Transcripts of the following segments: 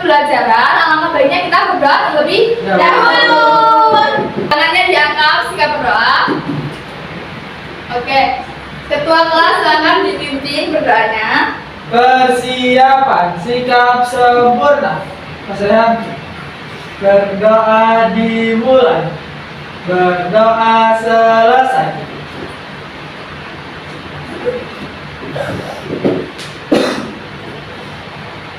pembelajaran, alangkah baiknya kita berdoa terlebih dahulu. Tangannya diangkat, sikap berdoa. Oke, ketua kelas silakan dipimpin berdoanya. Persiapan sikap sempurna. Mas Rehan, berdoa dimulai, berdoa selesai.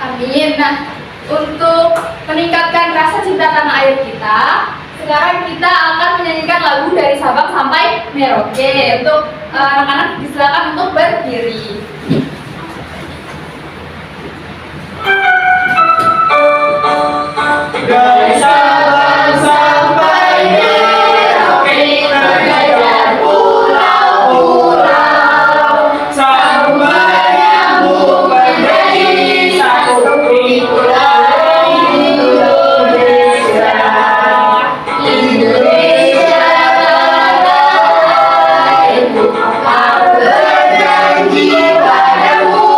Amin. Nah, untuk meningkatkan rasa cinta tanah air kita, sekarang kita akan menyanyikan lagu dari Sabang sampai Merauke. Untuk anak-anak disilakan untuk berdiri. Dari Sabang sampai Merauke, terjajar pulau-pulau, sambung menyambung menjadi satu itulah Indonesia. Indonesia airku, aku berjanji padamu,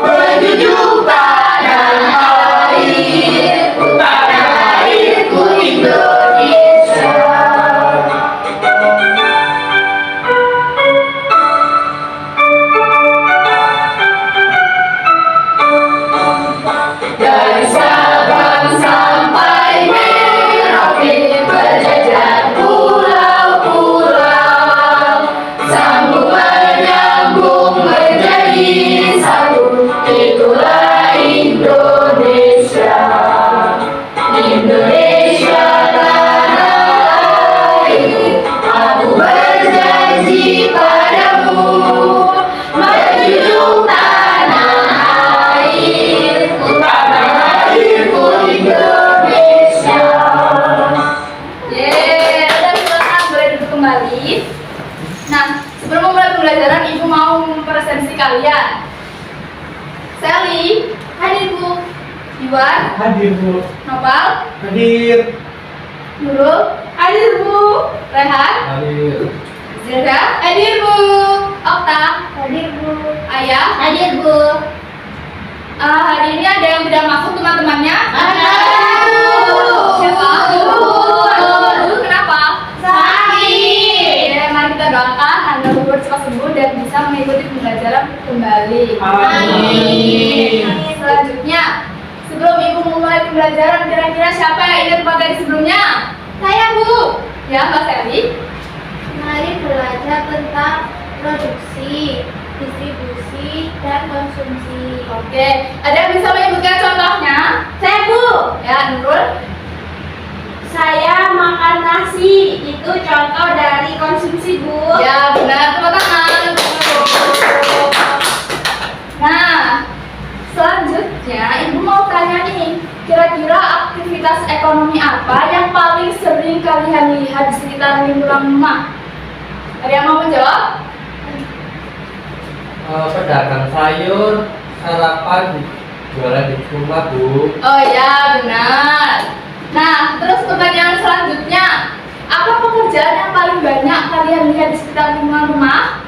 menjunjung tanah airku, tanah airku Indonesia. Dari Sabang sampai Merauke, berjajar pulau-pulau, sambung menyambung menjadi satu, itulah Indonesia. Indonesia tanah air, aku berjanji padamu, menjunjung tanah airku, tanah airku Indonesia. Yeay, udah silakan boleh duduk kembali. Nah, sebelum memulai pembelajaran, Ibu mau mempresentasi kalian. Sally, hadir Bu. Iwan, Hadir Bu. Nopal, Hadir. Nurul, hadir Bu. Rehan, Hadir. Zilda, hadir Bu. Okta, hadir Bu. Ayah, hadir Bu. Hari ini ada yang tidak masuk teman-temannya? Ada. Siapa? Bu, kenapa? Sakit. Ya, mari kita doakan agar Bu cepat sembuh dan bisa mengikuti pembelajaran kembali. Amin. Selanjutnya, sebelum Ibu memulai pembelajaran, kira-kira siapa yang ingat materi sebelumnya? Saya Bu. Ya, Mbak Sally. Mari belajar tentang produksi, distribusi, dan konsumsi. Oke, ada yang bisa menyebutkan contohnya? Saya Bu. Ya, Nurul. Saya makan nasi. Itu contoh dari konsumsi Bu. Ya, benar, tepuk tangan. Nah, selanjutnya Ibu mau tanya nih, kira-kira aktivitas ekonomi apa yang paling sering kalian lihat di sekitar lingkungan rumah? Ada yang mau menjawab? Pedagang sayur, sarapan jualan di rumah Bu. Oh ya, benar. Nah, terus pertanyaan selanjutnya, apa pekerjaan yang paling banyak kalian lihat di sekitar lingkungan rumah?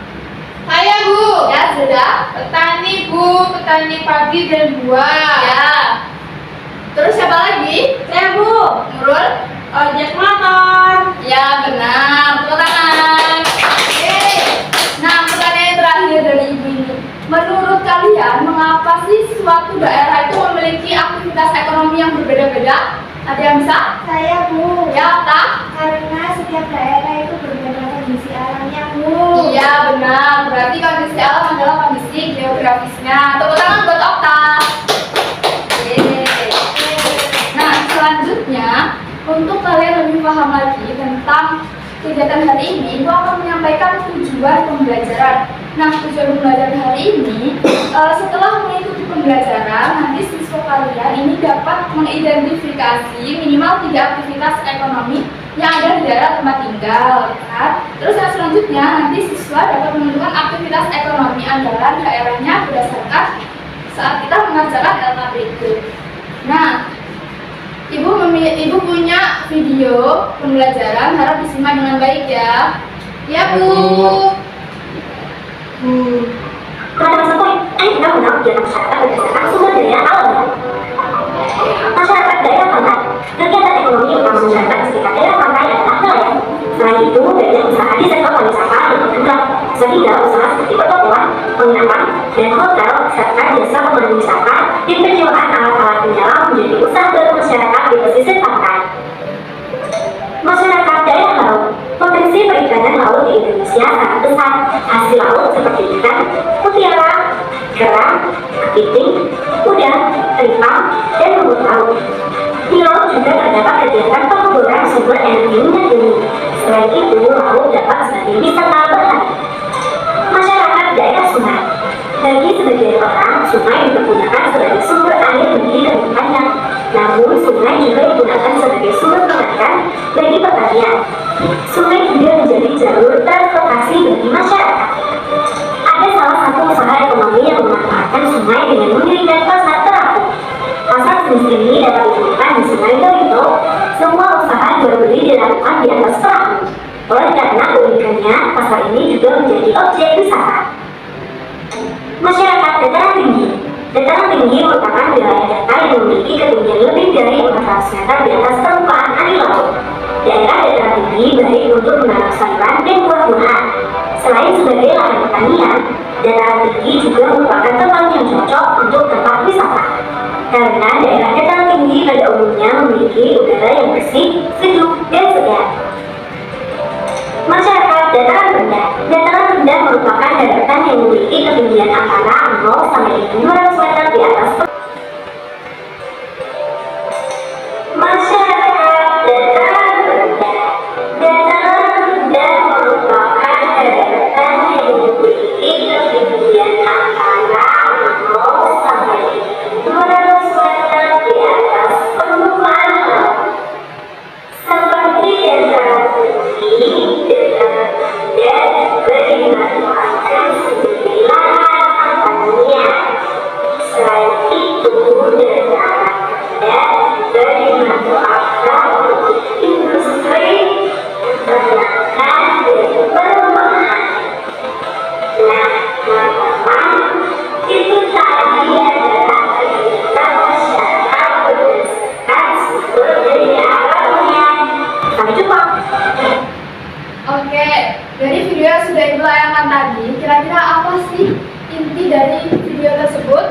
Saya Bu. Ya, sudah. Petani Bu, petani padi dan buah. Ya. Terus siapa lagi? Saya Bu. Nurul? Ojek motor. Ya, benar. Tepuk tangan. Yeay. Nah, pertanyaan terakhir dari Ibu ini. Menurut kalian, mengapa sih suatu daerah itu memiliki aktivitas ekonomi yang berbeda-beda? Ada yang bisa? Saya Bu. Ya, tak? Karena setiap daerah itu berbeda kondisi alamnya Bu. Iya, benar. Berarti kondisi alam adalah kondisi geografisnya. Tepuk tangan buat Okta. Yeay. Nah, selanjutnya, untuk kalian lebih paham lagi tentang kegiatan hari ini, Ibu akan menyampaikan tujuan pembelajaran. Nah, tujuan pembelajaran hari ini, setelah mengikuti pembelajaran, nanti siswa kalian ini dapat mengidentifikasi minimal 3 aktivitas ekonomi yang ada di daerah tempat tinggal, kan? Terus yang selanjutnya, nanti siswa dapat menentukan aktivitas ekonomi andalan daerahnya berdasarkan saat kita mengerjakan LKPD. Nah, Ibu punya video pembelajaran, harap disimak dengan baik ya. Ya Bu. Pada masa poin, undang-undang kegiatan masyarakat berdasarkan sumber daya alam. Selain itu, banyak usaha di sektor pariwisata yang berkembang, sehingga usaha seperti pertokohan, penginapan, dan hotel, serta jasa pemandu wisata dan penyewaan alat-alat penyelam menjadi usaha baru masyarakat di pesisir pantai. Masyarakat daerah laut, potensi perikanan laut di Indonesia sangat besar. Hasil laut seperti ikan, mutiara, kerang, kepiting, udang, teripang, dan rumput laut. Di laut juga terdapat kegiatan pengeboran sumber energi minyak bumi. Selain itu, laut dapat sebagai wisata berhari. Masyarakat daerah sungai. Bagi sebagian orang, sungai dipergunakan sebagai sumber air bagi jangka panjang. Namun, sungai juga digunakan sebagai sumber penghasilan bagi pertanian. Sungai juga menjadi jalur transportasi bagi masyarakat. Ada salah satu usaha ekonomi yang memanfaatkan sungai dengan mendirikan pasar terapung. Pasar jenis ini dapat ditemukan di Sungai Barito. Semua usaha jual beli dilakukan di atas perahu. Oleh karena keunikannya, pasar ini juga menjadi objek wisata. Masyarakat dataran tinggi. Dataran tinggi merupakan wilayah datar yang memiliki ketinggian lebih dari 400 meter di atas permukaan air laut. Daerah dataran tinggi baik untuk menanam sayuran dan buah-buahan. Selain sebagai lahan pertanian, dataran tinggi juga merupakan tempat yang cocok untuk tempat wisata. Karena daerah dataran tinggi pada umumnya memiliki udara yang bersih, sejuk, dan segar. Masyarakat dataran rendah. Dataran rendah merupakan daratan yang memiliki ketinggian antara 0 sampai 200 meter di atas permukaan. Masyarakat dataran rendah. Dataran rendah merupakan daratan yang memiliki ketinggian antara 0 sampai 200 meter di atas permukaan laut. Seperti dataran tinggi, dataran rendah dimanfaatkan sebagai lahan pertanian. Selain itu, dataran rendah juga dimanfaatkan untuk industri, peternakan, dan perumahan. Nah, teman-teman, itu tadi adalah kegiatan masyarakat berdasarkan sumber daya alamnya. Sampai jumpa. Oke, dari video yang sudah Ibu layangkan tadi, kira-kira apa sih inti dari video tersebut?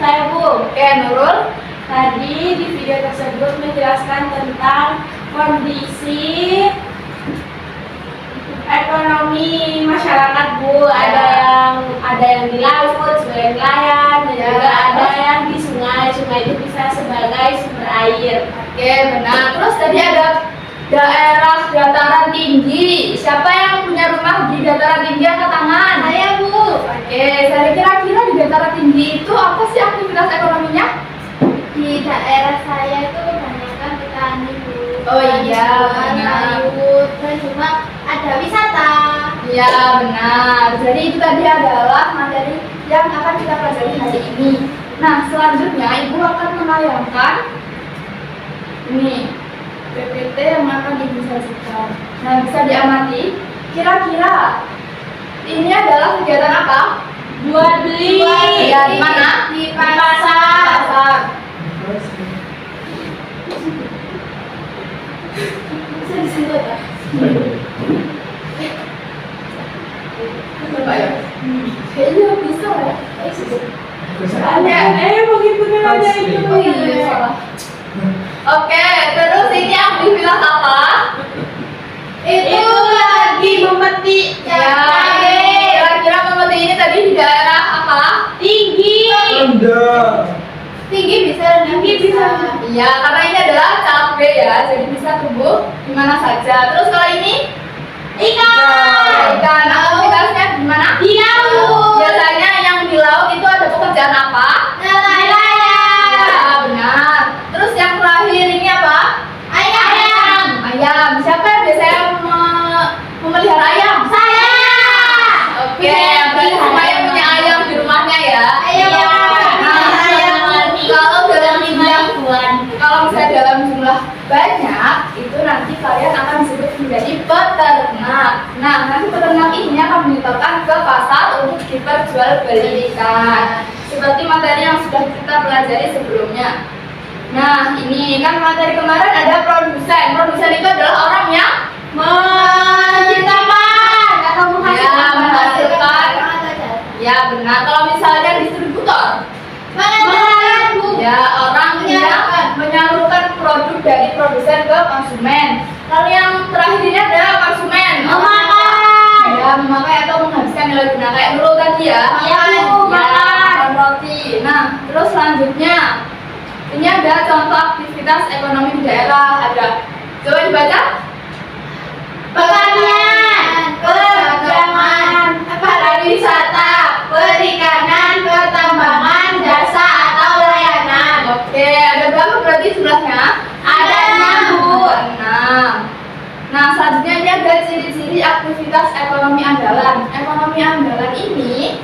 Saya Bu. Oke, Nurul. Tadi di video tersebut menjelaskan tentang kondisi ekonomi masyarakat Bu. Ada yang di laut sebagai nelayan, dan juga ada yang di sungai. Sungai itu bisa sebagai sumber air. Oke, benar. Terus tadi ada daerah dataran tinggi. Siapa yang punya rumah di dataran tinggi angkat tangan? Saya Bu. Oke, saya kira-kira di dataran tinggi itu apa sih aktivitas ekonominya? Di daerah saya itu kebanyakan petani Bu. Oh iya, benar. Sayur, dan juga ada wisata. Iya, benar. Jadi itu tadi adalah materi yang akan kita pelajari hari ini. Nah, selanjutnya Ibu akan menayangkan ini PPT yang akan Ibu sajikan. Nah, bisa diamati. Kira-kira ini adalah kegiatan apa? Buat beli. Ya, di mana? Di pasar. Pasar. Bisa disebut ya? Coba ya. Kayaknya bisa ya. Begitu namanya itu. Oh iya, salah. Oke, terus ini aktivitas apa? Itu lagi memetik Ya, kira-kira memetik ini tadi di daerah apa? tinggi. Tinggi bisa, rendah bisa. Iya, karena ini adalah cabai ya, jadi bisa tumbuh di mana saja. Terus kalau ini Ikan. ikan, aktivitasnya di mana? Di laut. Biasanya yang di laut itu ada pekerjaan apa? Nelayan. Ya, benar. Terus yang terakhir ini apa? Ayam. Ayam. Siapa yang biasanya memelihara ayam? Saya. Oke, berarti semuanya punya ayam di rumahnya ya. Ayam. Kalau misalnya dalam jumlah banyak, itu nanti kalian akan disebut menjadi peternak. Nah, nanti peternak ini akan menyetorkan ke pasar untuk diperjualbelikan. Seperti materi yang sudah kita pelajari sebelumnya. Nah, ini kan materi kemarin ada produsen. Produsen itu adalah orang yang menciptakan atau menghasilkan. Ya benar. Kalau misalnya distributor, ya orang yang menyalurkan produk dari produsen ke konsumen. Lalu yang terakhir ini ada konsumen. Ya memakai atau menghabiskan nilai guna kayak dulu tadi ya. Makan roti. Nah terus selanjutnya ini ada contoh aktivitas ekonomi di daerah. Ada, coba dibaca. pertanian, perdagangan, pariwisata, perikanan, pertambangan, jasa atau layanan. Oke, ada berapa berarti jumlahnya? Ada 6, Bu. 6. Nah, selanjutnya ini ada ciri-ciri aktivitas ekonomi andalan. Ekonomi andalan ini,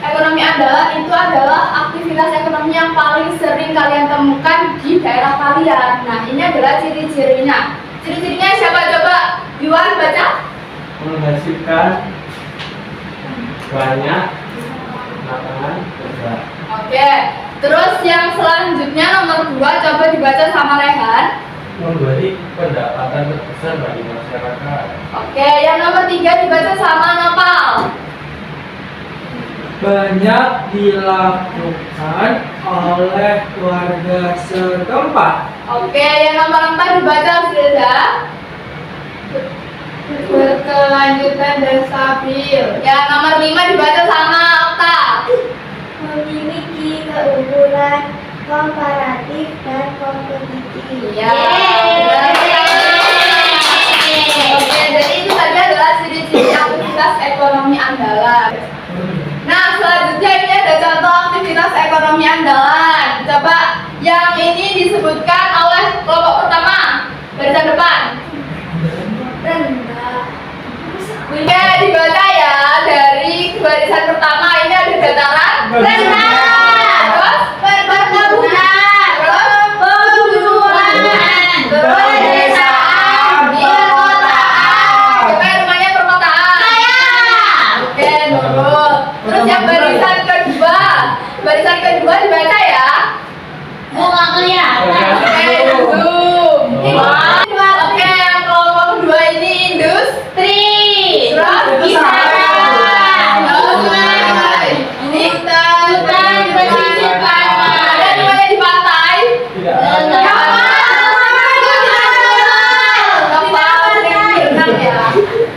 ekonomi andalan itu adalah aktivitas ekonomi yang paling sering kalian temukan di daerah kalian. Nah, ini adalah ciri-cirinya. Ciri-cirinya siapa coba? Yuan baca. Menghasilkan banyak lapangan kerja. Oke. Terus yang selanjutnya nomor 2 coba dibaca sama Rehan. Memberi pendapatan terbesar bagi masyarakat. Oke, yang nomor 3 dibaca sama Nopal. Banyak dilakukan oleh warga setempat. Oke, yang nomor 4 dibaca Zilda. Berkelanjutan dan stabil. Yang nomor 5 dibaca sama Okta. Memiliki keunggulan komparatif dan kompetitif. Ya. Oke, jadi itu tadi adalah ciri-ciri aktivitas ekonomi andalan. Nah, selanjutnya ini ada contoh aktivitas ekonomi andalan. Coba yang ini disebutkan oleh kelompok pertama. Barisan depan. Rendah. Oke, dibaca ya. Dari barisan pertama ini ada dataran rendah. Terus Perkebunan. Terus Pegunungan. pedesaan, perkotaan. Coba yang namanya perkotaan. Oke, nurut. Terus yang barisan kedua dibaca ya. Bunga kelihatan. Oke, zoom. Oke, yang kelompok kedua ini industri. Terus Itu sama. ini Hutan bersisir pantai. ada namanya di pantai. Tidak Kapal yang berenang ya.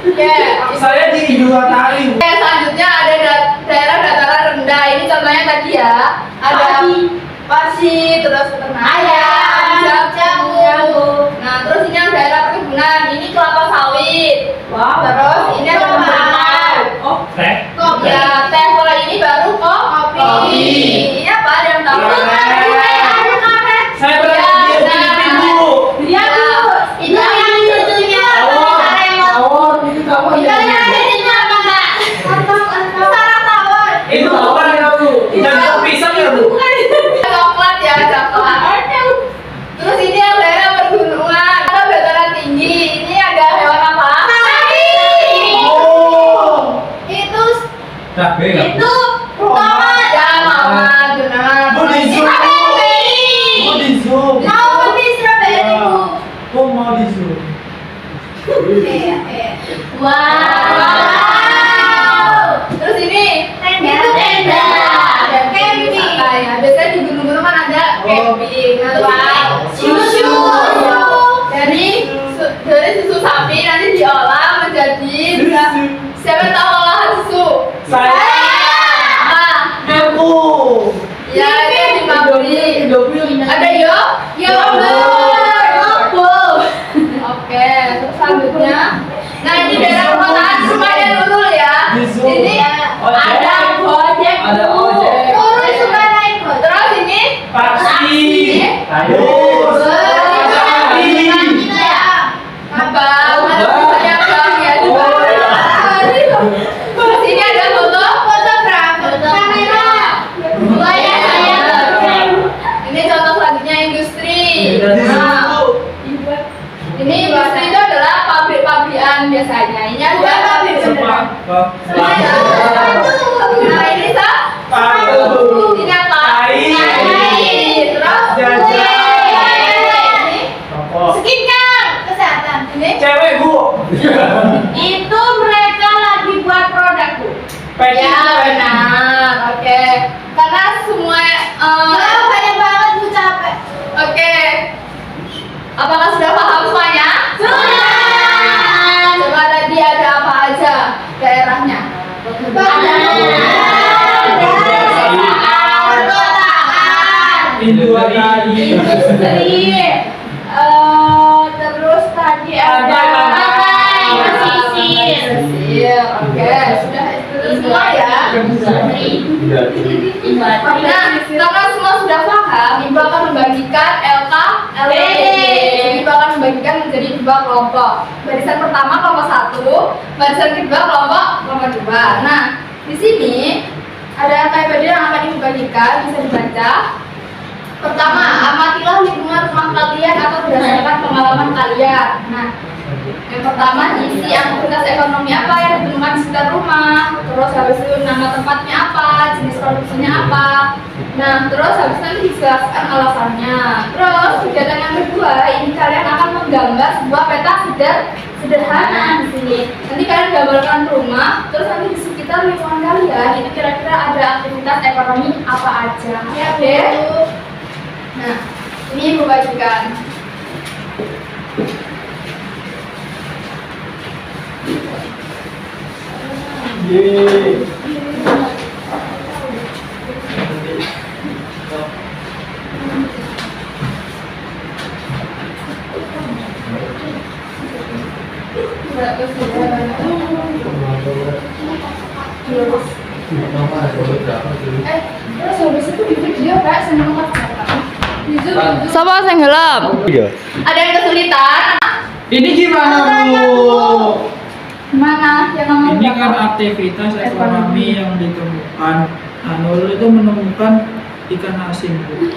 Oke. Saya di dua tali. Oke, selanjutnya ada daerah dataran rendah. Ini contohnya tadi ya. Ada pasi, terus Ayam, jagung. Nah, terus ini yang daerah perkebunan. Ini kelapa sawit. Wow. Terus ini ada kembangan. Oh, teh. Kopi. Ya, teh kalau ini baru Kopi. Ini apa? Ada yang tahu? Saya pernah di Filipina, Bu. Iya, Bu. Itu yang lucunya. Tawon, itu tawon. Itu yang lucunya apa, Mbak? Sarang tawon. Itu tawon ya, Bu. Jangan pisang ya, Bu. Coklat ya, coklat. Terus ini yang daerah pergunungan atau dataran tinggi. Ini ada hewan apa? Oh. Itu cabai nggak, Bu? itu tomat. Ya, mawar, benar. Bu, di zoom. Bu, di zoom. Mau beli strawberry, Bu. Bu, mau di zoom. Wow. Terus ini Itu tenda. ada Camping. Ya, biasanya di gunung-gunung kan ada camping. Nah, terus ini Susu. dari susu sapi nanti diolah menjadi siapa tahu olahan susu? Saya. Nah, Aku. ya ini di pabrik. Ada yogurt. Oke, terus selanjutnya. Nah, ini daerah perkotaan semuanya dulu ya. Ini ada gojek. Ada ojek. Turun suka naik gojek. Terus ini Taksi. Ayo. Bus. abang, saya bang ya. Terus ini ada foto. Industri. Terus tadi Ada ada pakai, pesisir. Iya, oke, sudah itu semua ya. Nah, karena semua sudah paham, Ibu akan membagikan LK, LPD. Ibu akan membagikan menjadi 2 kelompok. Barisan pertama kelompok 1, barisan kedua kelompok 2. Nah, di sini ada LKPD yang akan Ibu bagikan, bisa dibaca. Pertama, amatilah lingkungan rumah kalian atau berdasarkan pengalaman kalian. Nah, yang pertama isi aktivitas ekonomi apa yang ditemukan di sekitar rumah. Terus habis itu nama tempatnya apa, jenis produksinya apa. Nah, terus habis itu nanti dijelaskan alasannya. Terus kegiatan yang kedua, ini kalian akan menggambar sebuah peta sederhana di sini. Nanti kalian gambarkan rumah, terus nanti di sekitar lingkungan kalian itu kira-kira ada aktivitas ekonomi apa aja. Ya, oke. Nah, ini Ibu bagikan. Yeay. Terus habis itu di video kayak seneng banget. Sama senggelam. Iya. Ada yang kesulitan? Ini gimana Bu? Mana yang nomor Ini kan berapa? aktivitas ekonomi yang ditemukan. Anul itu menemukan ikan asin. Bu.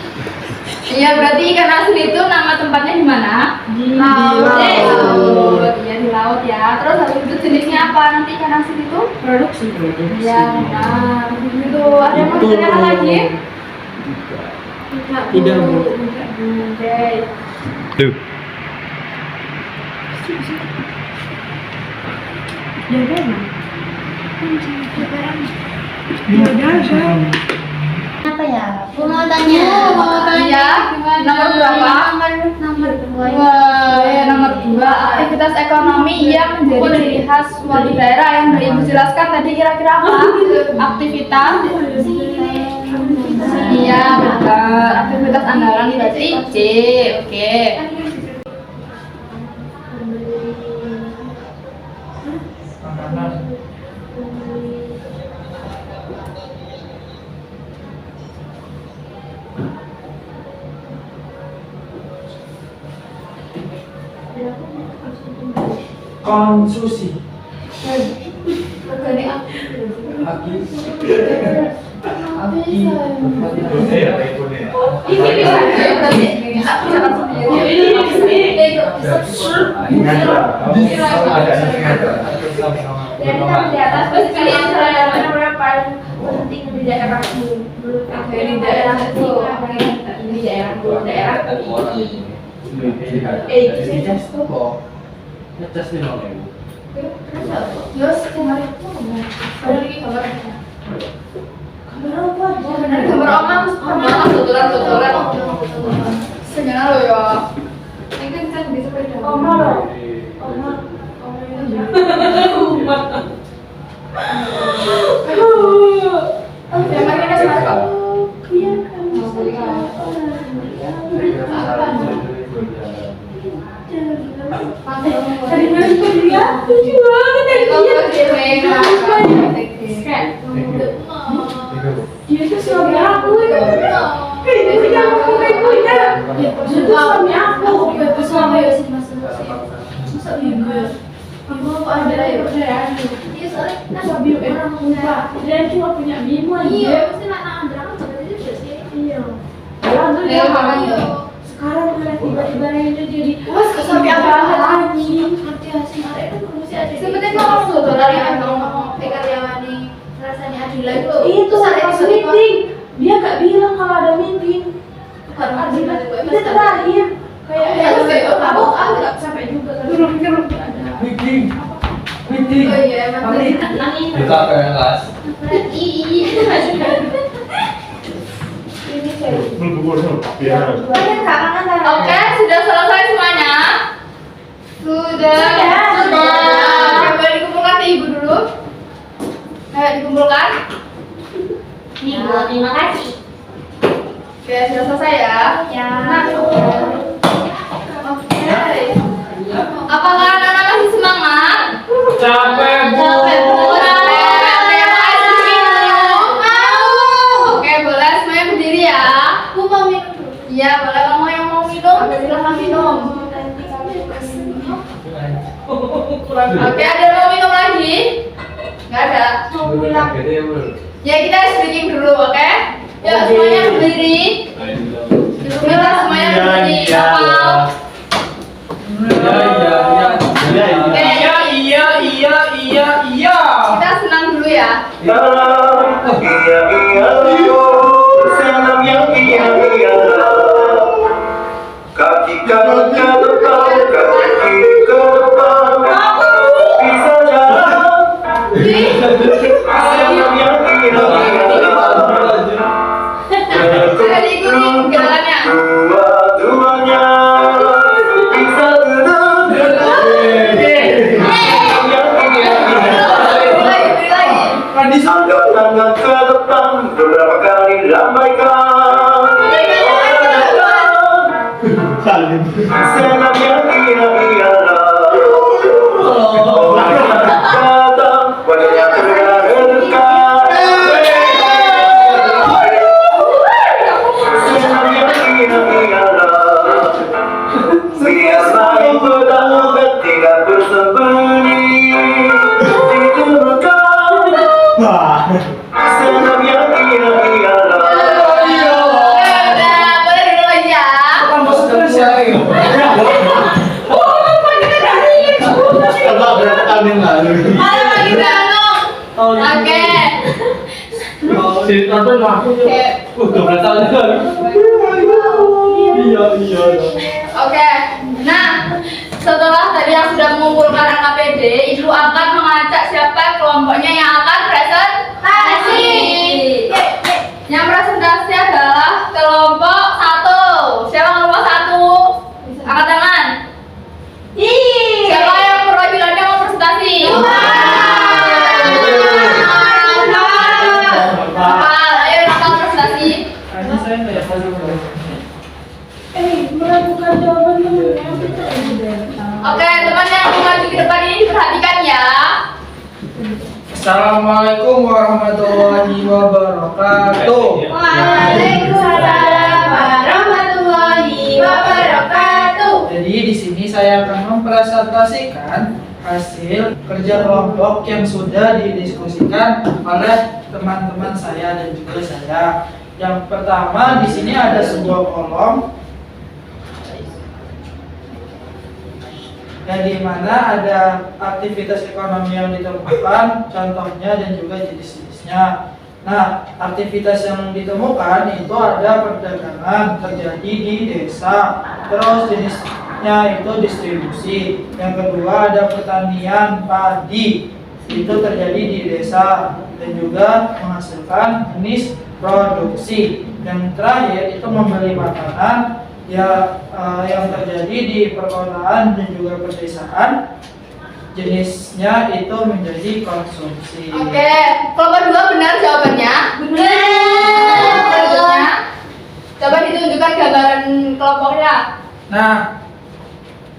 Iya, berarti ikan asin itu nama tempatnya di mana? Di laut. laut. Iya, di laut ya. Terus habis itu jenisnya apa nanti ikan asin itu? Produksi. Iya, benar. Begitu. Ada yang mau ditanyakan lagi? Tidak, Bu. Oke. Tuh. Apa ya? Aku mau tanya. Iya, nomor berapa? Nomor 2. Wah, ya nomor 2 aktivitas ekonomi yang menjadi ciri khas suatu daerah yang udah Ibu jelaskan tadi kira-kira apa? Aktivitas? Iya, benar. Aktivitas andalan berarti C. Oke. Konsumsi. Ini bisa. Aku jangan sendiri. Dari di atas terus kalian mana paling penting di daerahmu menurut aku di daerah itu di daerah Yos, kemarin itu ada lagi kabar. Benar gambar oma tuturan. Segala lo ya. Ini kan di sepeda. Oma lo. Yang mana kita sekarang? Tadi malam tuh dia lucu banget dia tuh suami aku kayak aku dia tuh suami aku Ibu ada ya udah iya soalnya kan suami orang tua dia cuma punya Bimo aja Pasti anak Andra kan seperti itu sih. iya tuh dia sekarang malah tiba-tiba itu jadi Sampai apa lagi Ngerti sih, ada itu mesti ada. Sebenarnya kalau saudara yang ngomong karyawan rasanya Adila itu sampai pas meeting dia nggak bilang kalau ada meeting bukan Adila itu terakhir kayak aku nggak sampai juga Meeting. Oh iya, emang Kita ke kelas. Oke, sudah selesai semuanya? Sudah. Boleh dikumpulkan ke Ibu dulu. Ayo dikumpulkan. Nih, Bu, terima kasih. Oke, sudah selesai ya? Ya. Nah, oke. Apakah anak-anak masih semangat? Capek, Bu. Capek, Bu. Oke, boleh semuanya berdiri ya. Aku mau minum dulu. Iya, boleh kamu yang mau minum, silahkan minum. Oke, ada yang mau minum lagi? Nggak ada. Mau pulang. Ya kita speaking dulu, oke? Yuk semuanya berdiri. Kita semuanya berdiri. Kapal. Oke, Iya. kita senang dulu ya. Senam yang iya. Kaki kanan ke depan, kaki kiri ke depan. Bisa jalan. Senam yang iya. Sudah diikuti jalannya. Dua-duanya bisa duduk. Senam yang iya. Berdiri lagi. Angkat tangan ke depan, beberapa kali lambaikan. Senam yang iya-iyalah. Datang, wajahnya terlihat dekat. Senam yang iya-iyalah. Biar main pedang ketika bersembunyi di dekat. Senam yang iya-iyalah. Udah, boleh dulu lagi ya. Berapa tahun yang lalu? Ayo lagi dong. Oke. Oke. Berapa tahun yang lalu? Iya. Oke. Nah, setelah tadi yang sudah mengumpulkan AKPD, Ibu akan mengajak siapa kelompoknya yang akan presentasi. Yang presentasi adalah kelompok 1. Siapa kelompok 1? Angkat tangan. Siapa yang perwakilannya mau presentasi? Kapal, ayo kapal presentasi. Karena saya nggak ya pasti Melakukan jawaban temennya. Oke, teman yang mau maju ke depan ini diperhatikan ya. Assalamualaikum warahmatullahi wabarakatuh. Waalaikumsalam warahmatullahi wabarakatuh. Jadi di sini saya akan mempresentasikan hasil kerja kelompok yang sudah didiskusikan oleh teman-teman saya dan juga saya. Yang pertama di sini ada sebuah kolom yang dimana ada aktivitas ekonomi yang ditemukan, contohnya dan juga jenis-jenisnya. Nah, aktivitas yang ditemukan itu ada perdagangan terjadi di desa, terus jenisnya itu distribusi. Yang kedua ada pertanian padi, itu terjadi di desa dan juga menghasilkan jenis produksi. Yang terakhir itu membeli makanan ya yang terjadi di perkotaan dan juga pedesaan, jenisnya itu menjadi konsumsi. Oke, kelompok 2 benar jawabannya? Selanjutnya, coba ditunjukkan gambaran kelompoknya. Nah,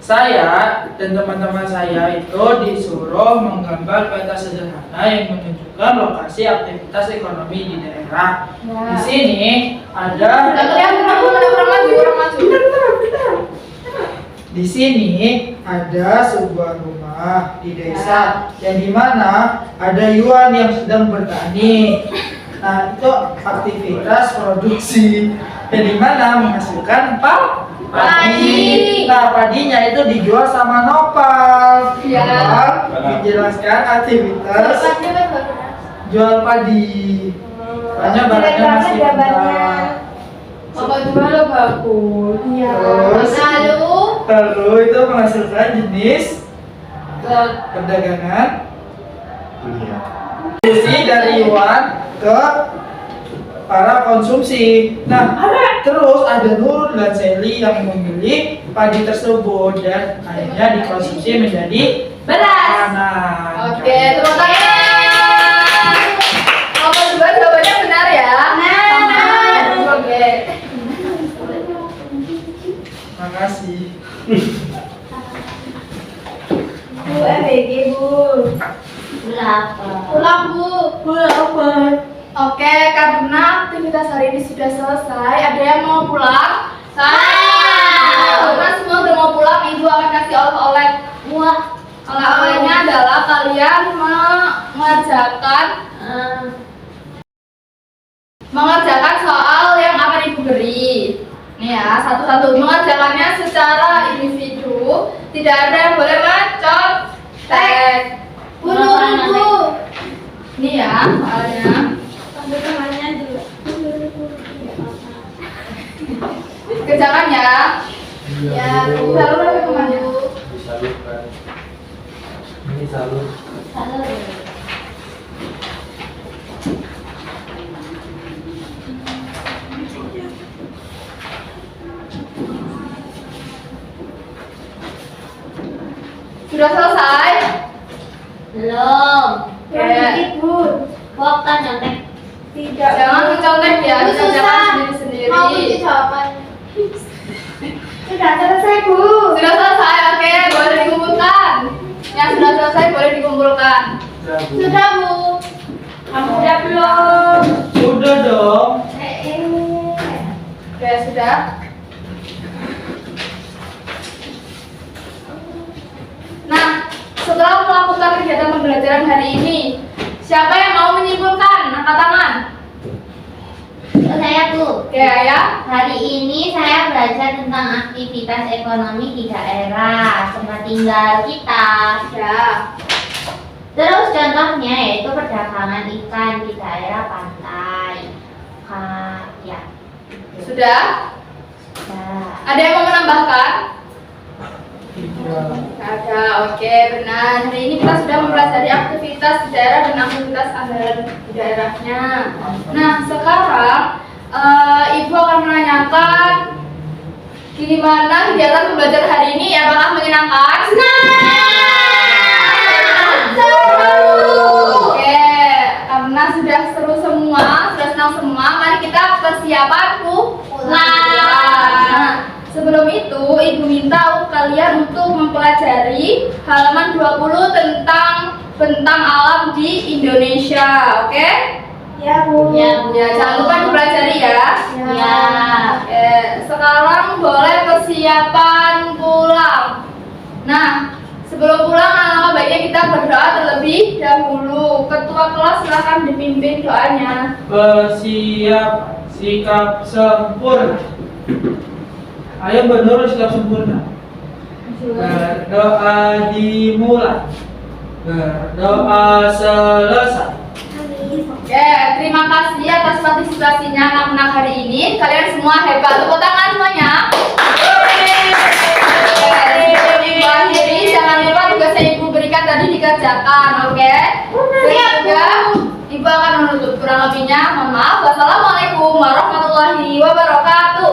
saya dan teman-teman saya itu disuruh menggambar peta sederhana yang menunjukkan lokasi aktivitas ekonomi di daerah. Di sini ada Udah kelihatan orang maju. Di sini ada sebuah rumah di desa yang dimana ada Yuan yang sedang bertani. Nah, itu aktivitas produksi yang dimana menghasilkan padi. Nah, padinya itu dijual sama Nopal. Iya. Nopal menjelaskan aktivitas jual padi. Banyak barangnya masih mentah. Kelompok 2 lo bagus. Terus lalu itu menghasilkan jenis perdagangan produksi dari Yuan ke para konsumsi. Nah, terus ada Nurul dan Sally yang memilih padi tersebut dan akhirnya dikonsumsi menjadi Beras. makanan. Oke, tepuk tangan. Kelompok 2 jawabannya benar ya? Benar. Oke. Terima kasih. Bu, EBG Bu. Pulang Bu. Oke, karena aktivitas hari ini sudah selesai, ada yang mau pulang? Karena semua udah mau pulang, ibu akan kasih oleh-oleh. Oleh-olehnya adalah kalian mengerjakan soal yang akan ibu beri. Nih ya, satu-satu mengerjakannya secara individu. Tidak ada yang boleh mencontek. Bu, nurun Bu. Nih ya, soalnya. Sambil temannya dulu. Kerjakan ya. Ya, Bu. Salur apa kemana? Disalurkan. Ini salur. Sudah selesai? Belum. Oke. Dikit Bu. Kok kan nyontek? Tidak. Jangan mencontek ya, Bu, kerjakan susah. sendiri-sendiri. Mau kunci jawaban. Sudah selesai Bu. Sudah selesai, oke, boleh dikumpulkan. Yang sudah selesai boleh dikumpulkan. Sudah Bu. Kamu udah belum? Udah dong. Oke, sudah. Nah, setelah melakukan kegiatan pembelajaran hari ini, siapa yang mau menyimpulkan? Angkat tangan. Saya Bu. Oke, ya. Hari ini saya belajar tentang aktivitas ekonomi di daerah tempat tinggal kita. Ya. Terus contohnya yaitu perdagangan ikan di daerah pantai. Ya. Sudah? Nah. Ada yang mau menambahkan? Tidak. Ada, oke, benar. Hari ini kita sudah mempelajari aktivitas di daerah dan aktivitas anggaran di daerahnya. Nah, sekarang Ibu akan menanyakan gimana kegiatan pembelajaran hari ini, apakah menyenangkan? Oke, karena sudah seru semua, sudah senang semua, mari kita persiapan pulang. Nah, sebelum itu, Ibu minta kalian untuk mempelajari halaman 20 tentang bentang alam di Indonesia, oke? Ya Bu. Ya, Bu. Ya, jangan lupa dipelajari ya. Ya. Oke, sekarang boleh persiapan pulang. Nah, sebelum pulang, alangkah baiknya kita berdoa terlebih dahulu. Ketua kelas silakan dipimpin doanya. Bersiap sikap sempurna. Ayo menurut sikap sempurna. Berdoa dimulai. Berdoa selesai. Oke, terima kasih atas partisipasinya anak-anak hari ini. Kalian semua hebat. Tepuk tangan semuanya. Sebelum Ibu akhiri, jangan lupa tugas yang Ibu berikan tadi dikerjakan, oke? Sehingga Ibu akan menutup, kurang lebihnya. Mohon maaf. Wassalamualaikum warahmatullahi wabarakatuh.